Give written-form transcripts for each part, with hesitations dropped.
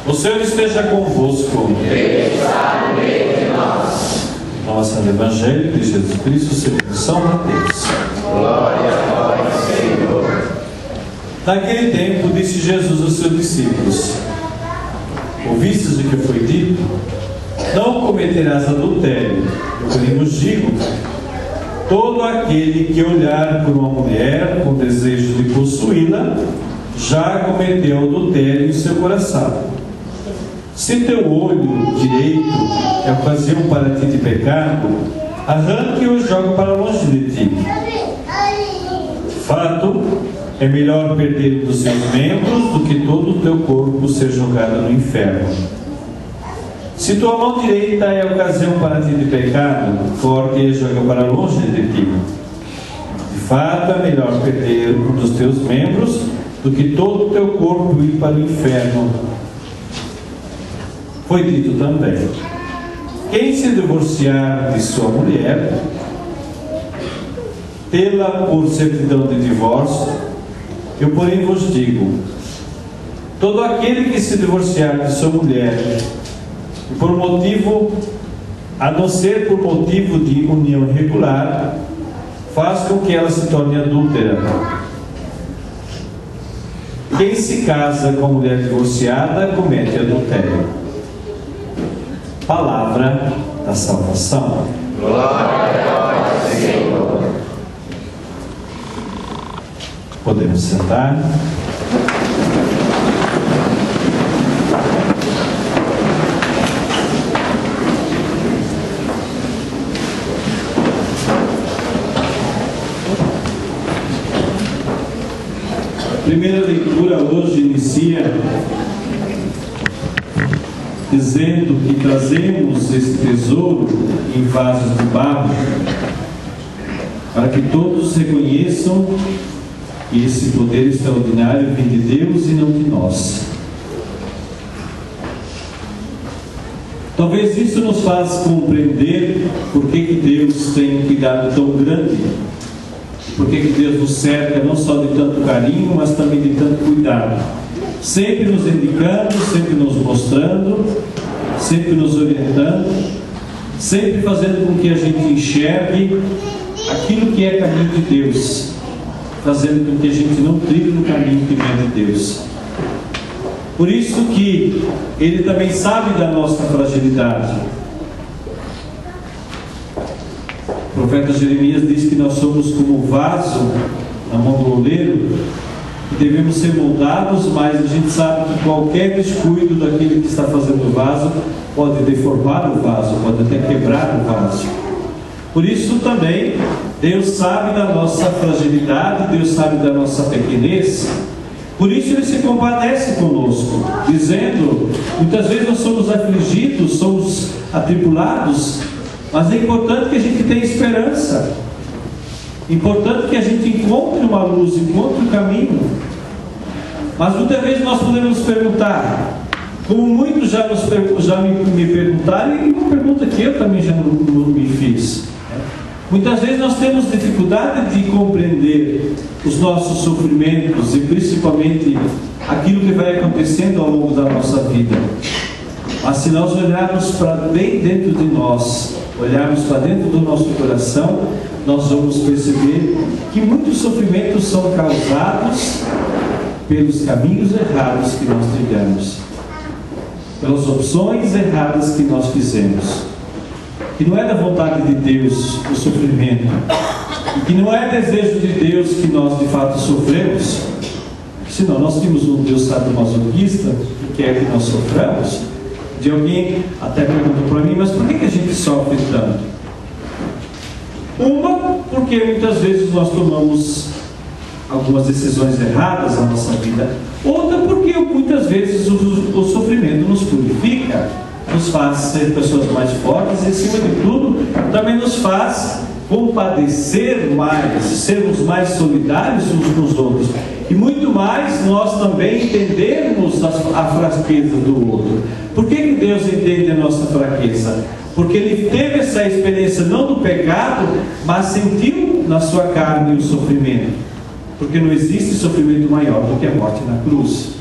O Senhor esteja convosco. Ele está no meio de nós. Nossa do Evangelho de Jesus Cristo segundo São Mateus. Glória a vós, Senhor. Naquele tempo disse Jesus aos seus discípulos: ouvistes o que foi dito? Não cometerás adultério. Eu, porém, vos digo: todo aquele que olhar por uma mulher com desejo de possuí-la, já cometeu adultério em seu coração. Se teu olho direito é ocasião para ti de pecado, arranque-o e joga para longe de ti. Fato, é melhor perder um dos seus membros do que todo o teu corpo ser jogado no inferno. Se tua mão direita é ocasião para ti de pecado, corte-a e joga para longe de ti. De fato, é melhor perder um dos teus membros do que todo o teu corpo ir para o inferno. Foi dito também: quem se divorciar de sua mulher, tê-la por certidão de divórcio, eu, porém, vos digo: todo aquele que se divorciar de sua mulher, por motivo, a não ser por motivo de união irregular, faz com que ela se torne adúltera. Quem se casa com mulher divorciada comete adultério. Palavra da salvação. Glória a vós, Senhor. Podemos sentar. A primeira leitura hoje inicia dizendo que trazemos esse tesouro em vasos de barro para que todos reconheçam que esse poder extraordinário vem de Deus e não de nós. Talvez isso nos faça compreender por que Deus tem um cuidado tão grande, por que Deus nos cerca não só de tanto carinho, mas também de tanto cuidado, sempre nos indicando, sempre nos mostrando, sempre nos orientando, sempre fazendo com que a gente enxergue aquilo que é caminho de Deus, fazendo com que a gente não trilhe no caminho que vem de Deus. Por isso que Ele também sabe da nossa fragilidade. O profeta Jeremias diz que nós somos como vaso na mão do oleiro, que devemos ser moldados, mas a gente sabe que qualquer descuido daquele que está fazendo o vaso pode deformar o vaso, pode até quebrar o vaso. Por isso também Deus sabe da nossa fragilidade, Deus sabe da nossa pequenez. Por isso Ele se compadece conosco, dizendo: muitas vezes nós somos afligidos, somos atribulados, mas é importante que a gente tenha esperança. Importante que a gente encontre uma luz, encontre um caminho. Mas muitas vezes nós podemos nos perguntar, como muitos já me perguntaram, e uma pergunta que eu também já não me fiz. Muitas vezes nós temos dificuldade de compreender os nossos sofrimentos e principalmente aquilo que vai acontecendo ao longo da nossa vida. Mas se nós olharmos para bem dentro de nós, olharmos para dentro do nosso coração, nós vamos perceber que muitos sofrimentos são causados pelos caminhos errados que nós trilhamos, pelas opções erradas que nós fizemos. Que não é da vontade de Deus o sofrimento, e que não é desejo de Deus que nós de fato sofremos. Senão nós temos um Deus sadomasoquista que quer que nós soframos. De alguém até perguntou para mim: mas por que a gente sofre tanto? Uma, porque muitas vezes nós tomamos algumas decisões erradas na nossa vida. Outra, porque muitas vezes o sofrimento nos purifica, nos faz ser pessoas mais fortes e, acima de tudo, também nos faz compadecer mais, sermos mais solidários uns com os outros. E muito mais nós também entendermos a fraqueza do outro. Por que Deus entende a nossa fraqueza? Porque Ele teve essa experiência não do pecado, mas sentiu na sua carne o sofrimento. Porque não existe sofrimento maior do que a morte na cruz.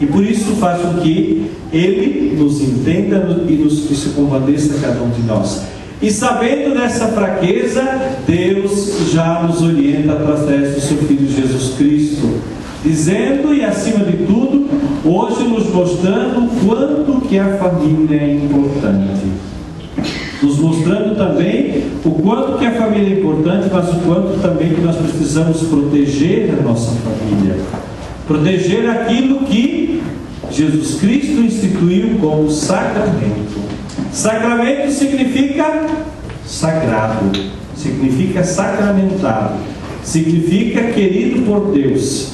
E por isso faz com que Ele nos entenda e se compadeça a cada um de nós. E sabendo dessa fraqueza, Deus já nos orienta através do seu Filho Jesus Cristo, dizendo e acima de tudo, hoje nos mostrando o quanto que a família é importante. Nos mostrando também o quanto que a família é importante, mas o quanto também que nós precisamos proteger a nossa família. Proteger aquilo que Jesus Cristo instituiu como sacramento. Sacramento significa sagrado, significa sacramentado, significa querido por Deus.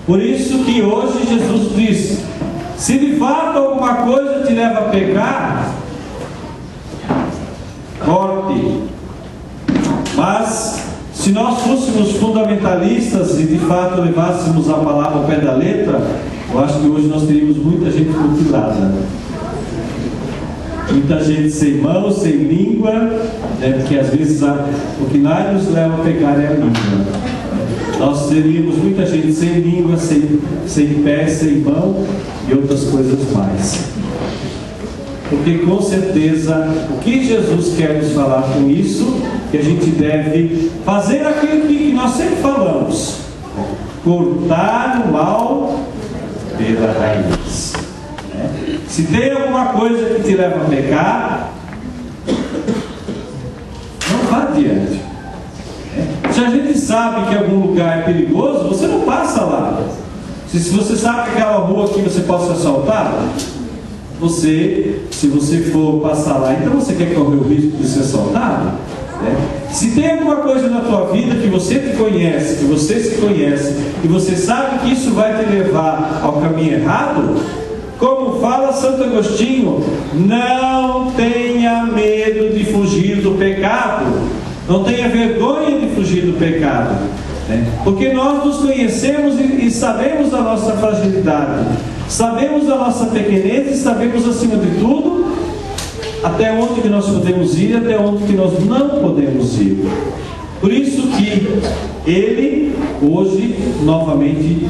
Por isso que hoje Jesus diz: se de fato alguma coisa te leva a pecar, corte. Mas se nós fôssemos fundamentalistas e de fato levássemos a palavra ao pé da letra, eu acho que hoje nós teríamos muita gente mutilada, muita gente sem mão, sem língua, porque às vezes o que mais nos leva a pecar é a língua. Nós teríamos muita gente sem língua, sem pé, sem mão e outras coisas mais. Porque com certeza o que Jesus quer nos falar com isso, que a gente deve fazer aquilo que nós sempre falamos: cortar o mal pela raiz. Se tem alguma coisa que te leva a pecar, não vá adiante. Se a gente sabe que algum lugar é perigoso, você não passa lá. Se você sabe que aquela rua aqui você pode ser assaltado, se você for passar lá, então você quer correr o risco de ser assaltado? Se tem alguma coisa na tua vida que você te conhece, que você se conhece, e você sabe que isso vai te levar ao caminho errado, como fala Santo Agostinho, não tenha medo de fugir do pecado, não tenha vergonha de fugir do pecado, porque nós nos conhecemos e sabemos da nossa fragilidade, sabemos da nossa pequenez e sabemos acima de tudo até onde que nós podemos ir e até onde que nós não podemos ir. Por isso que Ele hoje novamente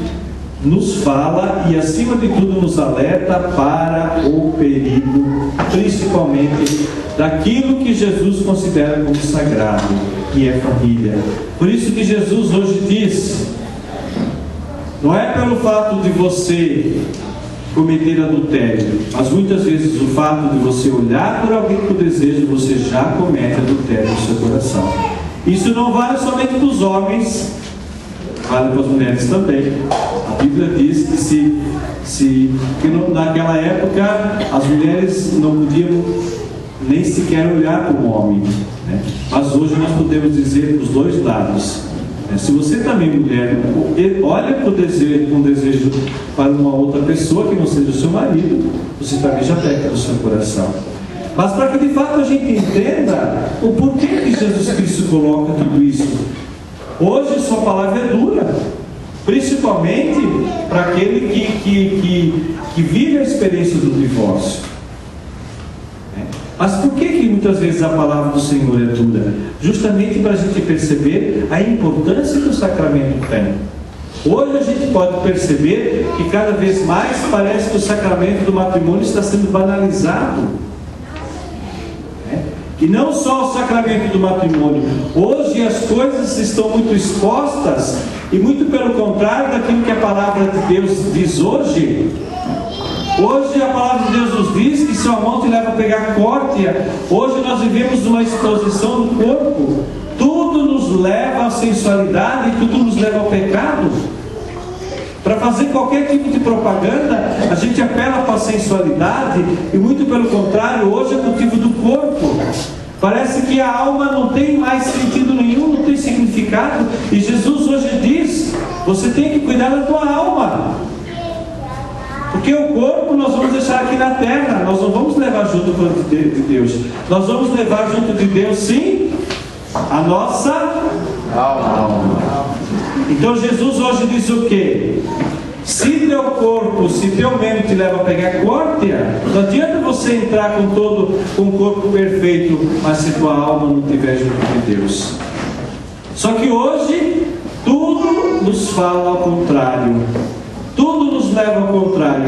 nos fala e acima de tudo nos alerta para o perigo, principalmente daquilo que Jesus considera como sagrado, que é família. Por isso que Jesus hoje diz: não é pelo fato de você cometer adultério, mas muitas vezes o fato de você olhar por alguém com desejo, você já comete adultério no seu coração. Isso não vale somente para os homens, vale para as mulheres também. A Bíblia diz que naquela época as mulheres não podiam nem sequer olhar para o homem, mas hoje nós podemos dizer os dois lados. Se você também, mulher, olha com desejo para uma outra pessoa que não seja o seu marido, você também já peca no seu coração. Mas para que de fato a gente entenda o porquê que Jesus Cristo coloca tudo isso, hoje sua palavra é dura, principalmente para aquele que vive a experiência do divórcio. Mas por que muitas vezes a palavra do Senhor é dura? Justamente para a gente perceber a importância que o sacramento tem. Hoje a gente pode perceber que cada vez mais parece que o sacramento do matrimônio está sendo banalizado. E não só o sacramento do matrimônio. Hoje as coisas estão muito expostas, e muito pelo contrário daquilo que a palavra de Deus diz hoje. Hoje a palavra de Deus nos diz que se a mão te leva a pegar, corte-a. Hoje nós vivemos uma exposição do corpo. Tudo nos leva à sensualidade, tudo nos leva ao pecado. Para fazer qualquer tipo de propaganda, a gente apela para a sensualidade, e muito pelo contrário, hoje é motivo do corpo. Parece que a alma não tem mais sentido nenhum, não tem significado. E Jesus hoje diz: você tem que cuidar da tua alma. Porque o corpo nós vamos deixar aqui na terra, nós não vamos levar junto de Deus. Nós vamos levar junto de Deus, sim, a nossa alma. Então Jesus hoje diz o quê? Se teu corpo, se teu membro te leva a pegar, corte-a. Não adianta você entrar com o corpo perfeito, mas se tua alma não estiver junto de Deus. Só que hoje tudo nos fala ao contrário. Tudo nos leva ao contrário.